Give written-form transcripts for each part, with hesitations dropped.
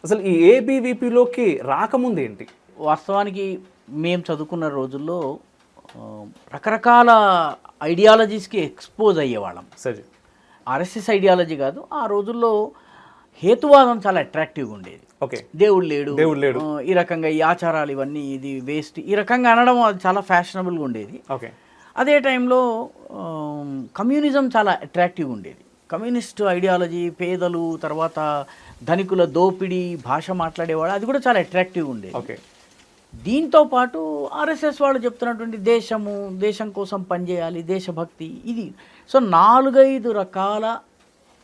అసలు ఈ ఏబీవీపీలోకి రాకముందు ఏంటి? వాస్తవానికి మేము చదువుకున్న రోజుల్లో రకరకాల ఐడియాలజీస్కి ఎక్స్పోజ్ అయ్యేవాళ్ళం. సరే. ఆర్ఎస్ఎస్ ఐడియాలజీ కాదు, ఆ రోజుల్లో హేతువాదం చాలా అట్రాక్టివ్గా ఉండేది. ఓకే. దేవుడు లేడు, ఈ రకంగా ఈ ఆచారాలు ఇవన్నీ ఇది వేస్ట్, ఈ రకంగా అనడం అది చాలా ఫ్యాషనబుల్గా ఉండేది. ఓకే. అదే టైంలో కమ్యూనిజం చాలా అట్రాక్టివ్గా ఉండేది. కమ్యూనిస్ట్ ఐడియాలజీ, పేదలు, తర్వాత ధనికుల దోపిడీ, భాష మాట్లాడేవాడు, అది కూడా చాలా అట్రాక్టివ్గా ఉండేది. ఓకే. దీంతో పాటు ఆర్ఎస్ఎస్ వాళ్ళు చెప్తున్నటువంటి దేశం కోసం పనిచేయాలి, దేశభక్తి, ఇది. సో 4-5 రకాల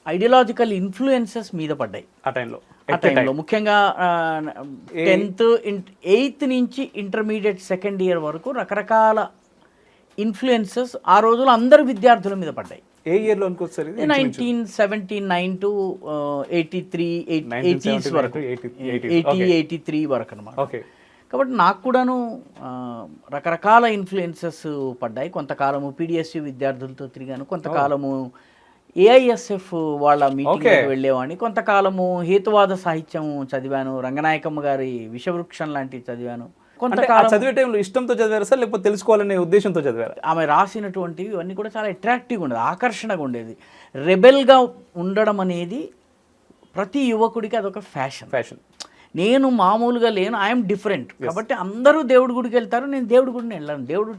ఐడియాలజికల్ ఇన్ఫ్లుయెన్సెస్ మీద పడ్డాయి ఆ టైంలో. ముఖ్యంగా 10th 8th నుంచి ఇంటర్మీడియట్ సెకండ్ ఇయర్ వరకు రకరకాల ఇన్ఫ్లుయెన్సెస్ ఆ రోజుల్లో అందరు విద్యార్థుల మీద పడ్డాయి. ఏ ఇయర్లో అనుకోవచ్చు? 1979 to 83, 80s వరకు, 83 వరకు అనమాట. ఓకే. కాబట్టి నాకు కూడాను రకరకాల ఇన్ఫ్లుయెన్సెస్ పడ్డాయి. కొంతకాలము పీడిఎస్యు విద్యార్థులతో తిరిగాను, కొంతకాలము ఏఐఎస్ఎఫ్ వాళ్ళ మీటింగ్కి వెళ్ళేవాడిని, కొంతకాలము హేతువాద సాహిత్యం చదివాను, రంగనాయకమ్మ గారి విషవృక్షం లాంటివి చదివాను. కొంతకాలం చదివే టైంలో ఇష్టంతో చదివారు సార్, లేకపోతే తెలుసుకోవాలనే ఉద్దేశంతో చదివారు? ఆమె రాసినటువంటివి ఇవన్నీ కూడా చాలా అట్రాక్టివ్గా ఉండేది, ఆకర్షణగా ఉండేది. రెబెల్గా ఉండడం అనేది ప్రతి యువకుడికి అదొక ఫ్యాషన్. నేను మామూలుగా లేను, ఐఎమ్ డిఫరెంట్. కాబట్టి అందరూ దేవుడి గుడికి వెళ్తారు, నేను దేవుడి గుడిని వెళ్ళాను. దేవుడి